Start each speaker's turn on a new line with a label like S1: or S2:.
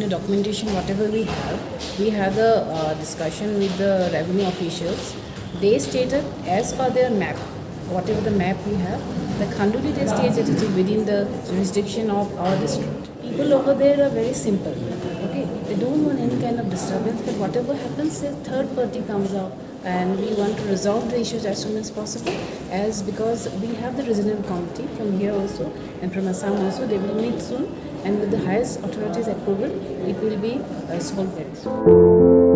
S1: the documentation, whatever we had a discussion with the revenue officials. They stated as per their map, whatever the map we have, the Khanduli they state that it is within the jurisdiction of our district. People over there are very simple. Okay, they don't want any kind of disturbance, but whatever happens, a third party comes out, and we want to resolve the issues as soon as possible. As because we have the resident committee from here also and from Assam also, they will meet soon, and with the highest authorities approval, it will be solved very soon.